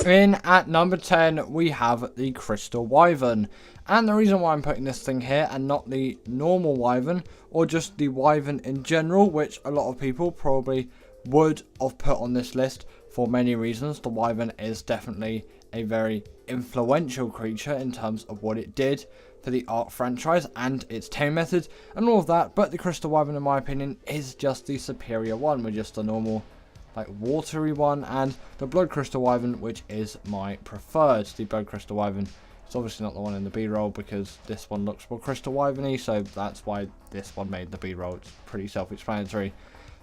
In at number 10, we have the Crystal Wyvern. And the reason why I'm putting this thing here and not the normal Wyvern, or just the Wyvern in general, which a lot of people probably would have put on this list for many reasons. The Wyvern is definitely a very influential creature in terms of what it did for the Ark franchise and its tame method and all of that. But the Crystal Wyvern, in my opinion, is just the superior one. We're just a normal, like, watery one, and the Blood Crystal Wyvern, which is my preferred. The Blood Crystal Wyvern is obviously not the one in the B-roll because this one looks more Crystal Wyvern-y, so that's why this one made the B-roll. It's pretty self-explanatory.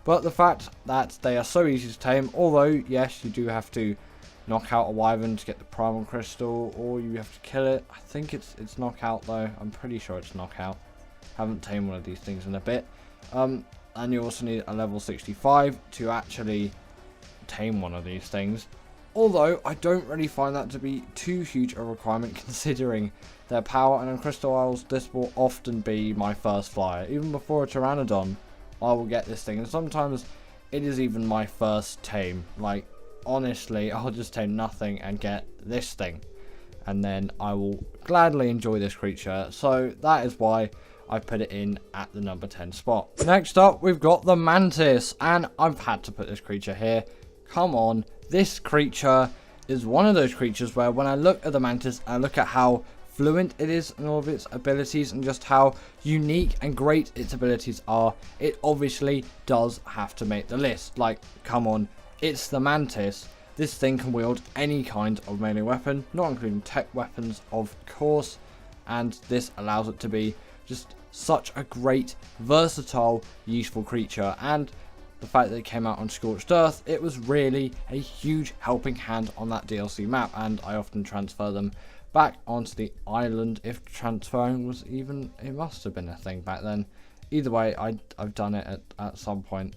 But the fact that they are so easy to tame, although yes, you do have to knock out a Wyvern to get the Primal Crystal, or you have to kill it. I think it's knockout though. I'm pretty sure it's knockout. Haven't tamed one of these things in a bit. And you also need a level 65 to actually tame one of these things. Although I don't really find that to be too huge a requirement considering their power, and on Crystal Isles this will often be my first flyer. Even before a Pteranodon, I will get this thing, and sometimes it is even my first tame. Like, honestly, I'll just tame nothing and get this thing, and then I will gladly enjoy this creature. So that is why I put it in at the number 10 spot. Next up, we've got the Mantis, and I've had to put this creature here. Come on, this creature is one of those creatures where when I look at the Mantis, I look at how fluent it is in all of its abilities and just how unique and great its abilities are. It obviously does have to make the list. Like, come on, it's the Mantis. This thing can wield any kind of melee weapon, not including tech weapons, of course, and this allows it to be just such a great, versatile, useful creature. And the fact that it came out on Scorched Earth, it was really a huge helping hand on that DLC map, and I often transfer them back onto the island if transferring was even, it must have been a thing back then. Either way, I've done it at some point.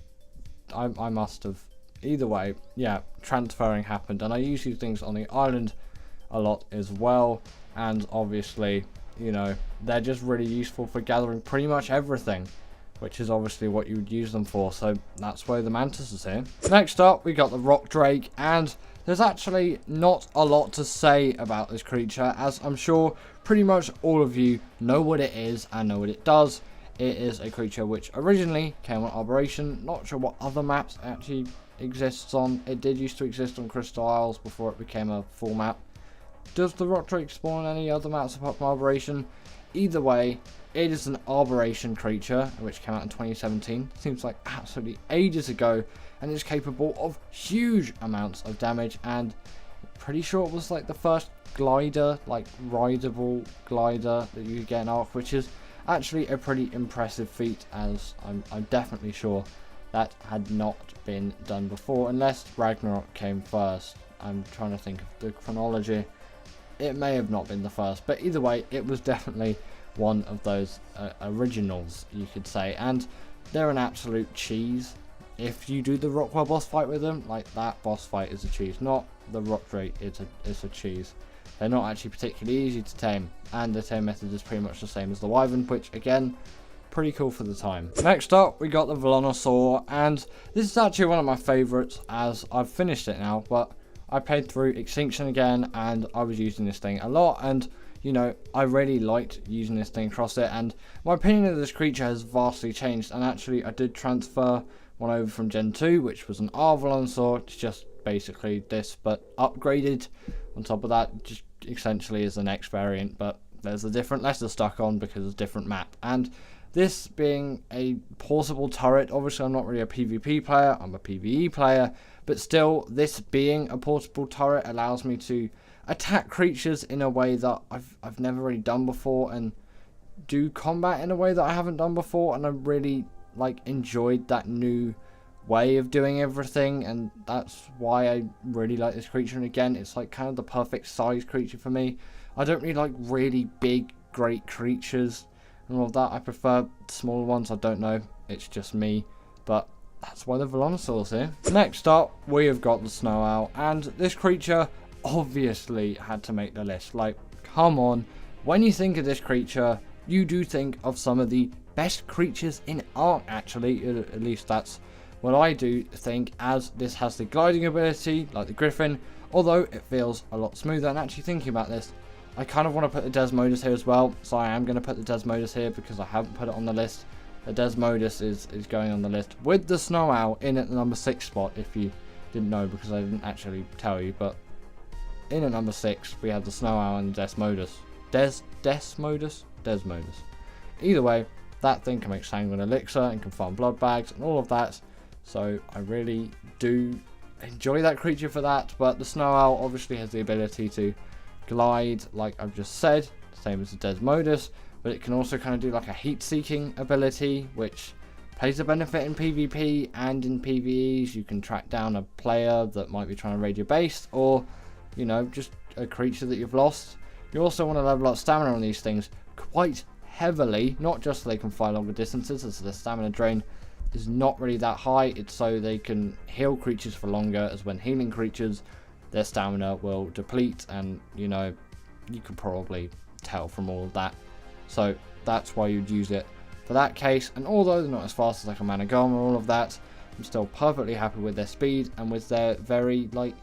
I must have. Either way, yeah, transferring happened, and I use these things on the island a lot as well, and obviously, you know, they're just really useful for gathering pretty much everything, which is obviously what you would use them for, so that's why the Mantis is here. Next up, we got the Rock Drake, and there's actually not a lot to say about this creature, as I'm sure pretty much all of you know what it is and know what it does. It is a creature which originally came on Operation, not sure what other maps it actually exists on. It did used to exist on Crystal Isles before it became a full map. Does the Rock Drake spawn on any other maps apart from Operation? Either way, it is an Operation creature, which came out in 2017. Seems like absolutely ages ago, and is capable of huge amounts of damage, and I'm pretty sure it was like the first glider, like rideable glider that you could get in Ark, which is actually a pretty impressive feat, as I'm definitely sure that had not been done before, unless Ragnarok came first. I'm trying to think of the chronology. It may have not been the first, but either way, it was definitely one of those originals, you could say, and they're an absolute cheese. If you do the Rockwell boss fight with them, like, that boss fight is a cheese. Not the Rock Drake, it's a cheese. They're not actually particularly easy to tame, and the tame method is pretty much the same as the Wyvern, which again, pretty cool for the time. Next up, we got the Vanosaur, and this is actually one of my favourites, as I've finished it now, but I played through Extinction again, and I was using this thing a lot, and you know, I really liked using this thing across it, and my opinion of this creature has vastly changed, and actually I did transfer one over from Gen 2, which was an Vanosaur, to just basically this, but upgraded. On top of that, just essentially is the next variant, but there's a different letter stuck on because it's a different map. And this being a portable turret, obviously I'm not really a PvP player, I'm a PvE player, but still, this being a portable turret allows me to attack creatures in a way that I've never really done before, and do combat in a way that I haven't done before, and I really enjoyed that new way of doing everything, and that's why I really like this creature. And again, it's like kind of the perfect size creature for me. I don't really like really big great creatures and all of that. I prefer smaller ones. I don't know, it's just me, but that's why the Vanosaur's here. Next up, we have got the Snowowl, and this creature obviously had to make the list. Like, come on, when you think of this creature, you do think of some of the best creatures in Ark, actually. At least that's what I do think, as this has the gliding ability, like the Griffin, although it feels a lot smoother. And actually thinking about this, I kind of want to put the Desmodus here as well, so I am going to put the Desmodus here because I haven't put it on the list. The Desmodus is going on the list with the Snowowl in at the number 6 spot, if you didn't know, because I didn't actually tell you, but in at number 6 we have the Snowowl and the Desmodus. Desmodus? Either way, that thing can make Sanguine Elixir and can farm blood bags and all of that, so I really do enjoy that creature for that. But the Snowowl obviously has the ability to glide, like I've just said, same as the Desmodus, but it can also kind of do like a heat seeking ability, which plays a benefit in PvP and in PvEs. You can track down a player that might be trying to raid your base, or you know, just a creature that you've lost. You also want to level up stamina on these things quite heavily, not just so they can fly longer distances, as the stamina drain is not really that high. It's so they can heal creatures for longer, as when healing creatures, their stamina will deplete, and you know, you can probably tell from all of that. So that's why you'd use it for that case. And although they're not as fast as like a Managama or all of that, I'm still perfectly happy with their speed and with their very like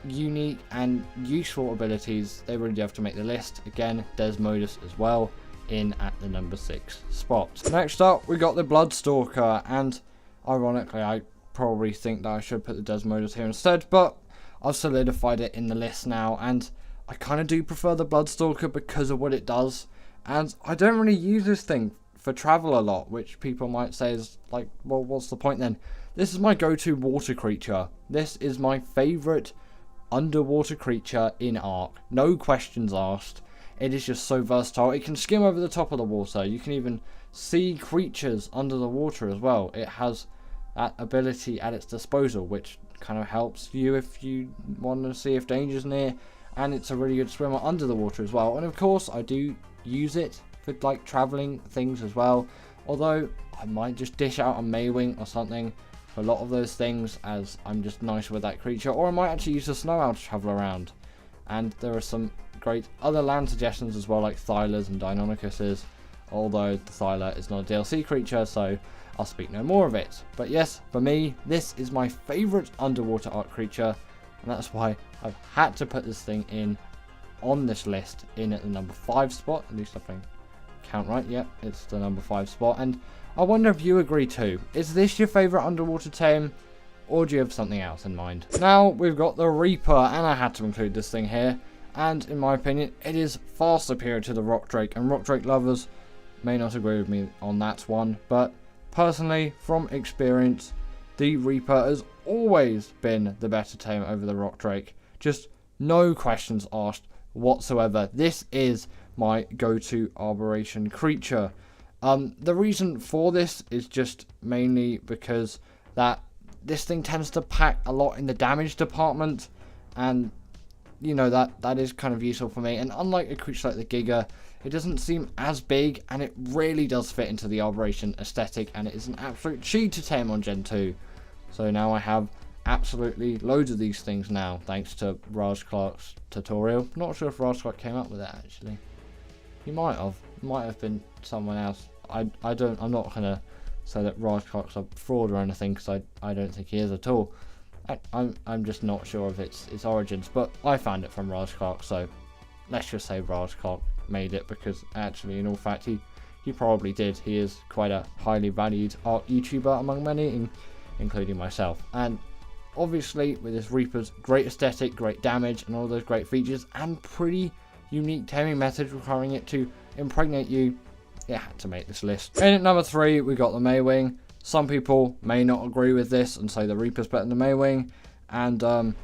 unique and useful abilities. They really do have to make the list. Again, Desmodus as well in at the number 6 spot. Next up we got the Bloodstalker, and ironically I probably think that I should put the Desmodus here instead, but I've solidified it in the list now, and I kind of do prefer the Bloodstalker because of what it does. And I don't really use this thing for travel a lot, which people might say is like, well, what's the point then? This is my go-to water creature. This is my favourite underwater creature in Ark. No questions asked. It is just so versatile. It can skim over the top of the water. You can even see creatures under the water as well. It has that ability at its disposal, which kind of helps you if you want to see if danger's near. And it's a really good swimmer under the water as well. And of course, I do use it for like traveling things as well. Although I might just dish out a Mwing or something for a lot of those things, as I'm just nice with that creature. Or I might actually use the Snowowl to travel around. And there are some great other land suggestions as well, like Thylers and Deinonychuses, although the Thyler is not a DLC creature, so I'll speak no more of it. But yes, for me, this is my favourite underwater Ark creature, and that's why I've had to put this thing in on this list in at the number 5 spot. At least if I count right, yeah, it's the number 5 spot. And I wonder if you agree too. Is this your favourite underwater tame, or do you have something else in mind? Now we've got the Reaper, and I had to include this thing here. And in my opinion, it is far superior to the Rock Drake, and Rock Drake lovers may not agree with me on that one, but personally, from experience, the Reaper has always been the better tame over the Rock Drake. Just no questions asked whatsoever. This is my go-to Arboration creature. The reason for this is just mainly because that this thing tends to pack a lot in the damage department, and you know, that is kind of useful for me. And unlike a creature like the Giga, it doesn't seem as big, and it really does fit into the Arboration aesthetic, and it is an absolute cheat to tame on Gen 2. So now I have absolutely loads of these things now, thanks to Raj Clark's tutorial. Not sure if Raj Clark came up with it actually. He might have. It might have been someone else. I'm not gonna say that Raj Clark's a fraud or anything, because I don't think he is at all. I'm just not sure of its origins, but I found it from Raj Clark, so let's just say Raj Clark made it, because actually in all fact he probably did. He is quite a highly valued art YouTuber among many, including myself. And obviously with this Reaper's great aesthetic, great damage, and all those great features, and pretty unique taming methods requiring it to impregnate you, it had to make this list. In at number 3 we got the Mwing. Some people may not agree with this and say the Reaper's better than the Mwing, and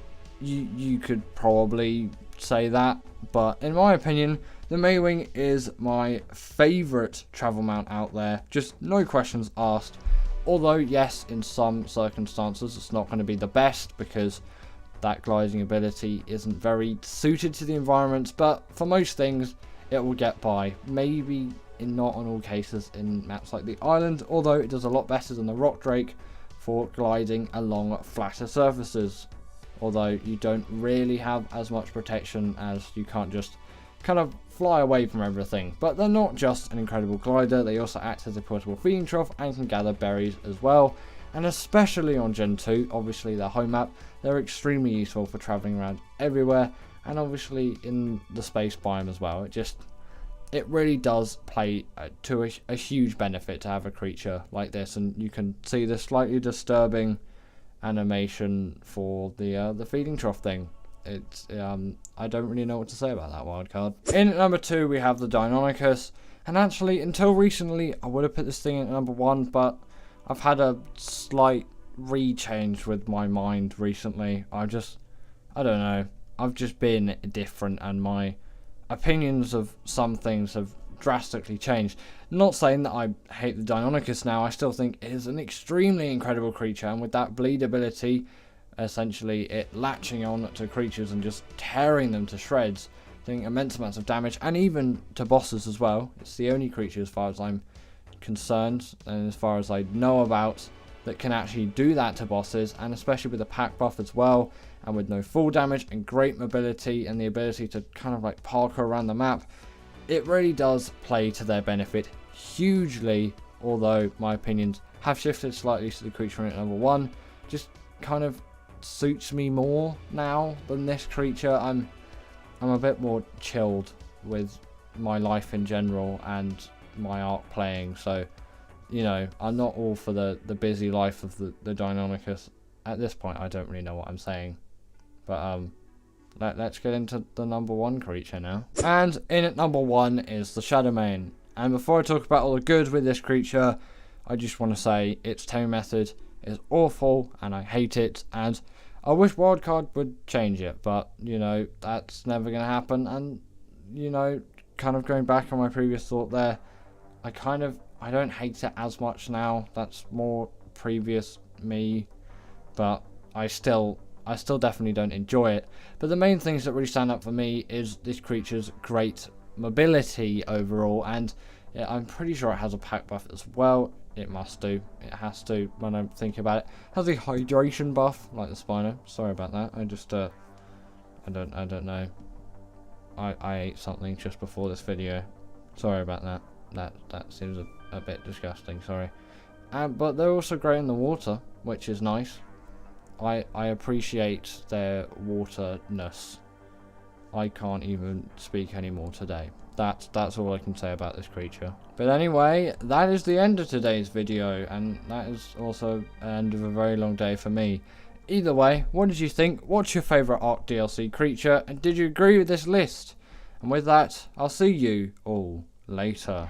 you could probably say that, but in my opinion, the Mwing is my favourite travel mount out there, just no questions asked. Although yes, in some circumstances it's not going to be the best, because that gliding ability isn't very suited to the environments, but for most things it will get by. Maybe not on all cases in maps like the island, although it does a lot better than the Rock Drake for gliding along flatter surfaces. Although you don't really have as much protection, as you can't just kind of fly away from everything. But they're not just an incredible glider, they also act as a portable feeding trough and can gather berries as well. and especially on Gen 2, obviously their home map, they're extremely useful for travelling around everywhere, and obviously in the space biome as well. It really does play to a huge benefit to have a creature like this, and you can see the slightly disturbing animation for the feeding trough thing. It's I don't really know what to say about that wildcard. In at number 2 we have the Deinonychus, and actually until recently I would have put this thing in at number 1, but I've had a slight rechange with my mind recently. I don't know, I've just been different, and my opinions of some things have drastically changed. Not saying that I hate the Deinonychus now, I still think it is an extremely incredible creature, and with that bleed ability, essentially it latching on to creatures and just tearing them to shreds, doing immense amounts of damage, and even to bosses as well. It's the only creature, as far as I'm concerned, and as far as I know about, that can actually do that to bosses, and especially with the pack buff as well, and with no full damage and great mobility and the ability to kind of like parkour around the map. It really does play to their benefit hugely, although my opinions have shifted slightly to the creature in number 1. Just kind of suits me more now than this creature. I'm a bit more chilled with my life in general and my art playing, so you know, I'm not all for the busy life of the Deinonychus. At this point I don't really know what I'm saying, but let's get into the number 1 creature now. And in at number 1 is the Shadowmane. And before I talk about all the good with this creature, I just want to say its tame method is awful and I hate it, and I wish Wildcard would change it, but you know, that's never going to happen. And you know, kind of going back on my previous thought there, I don't hate it as much now. That's more previous me, but I still definitely don't enjoy it. But the main things that really stand out for me is this creature's great mobility overall, and I'm pretty sure it has a pack buff as well. It must do. It has to, when I'm thinking about it. It has a hydration buff, like the Spino. Sorry about that. I just, I don't know. I ate something just before this video. Sorry about that. That seems a bit disgusting, sorry. But they're also great in the water, which is nice. I appreciate their waterness. I can't even speak anymore today. That's all I can say about this creature. But anyway, that is the end of today's video, and that is also the end of a very long day for me. Either way, what did you think? What's your favourite Arc DLC creature? And did you agree with this list? And with that, I'll see you all later.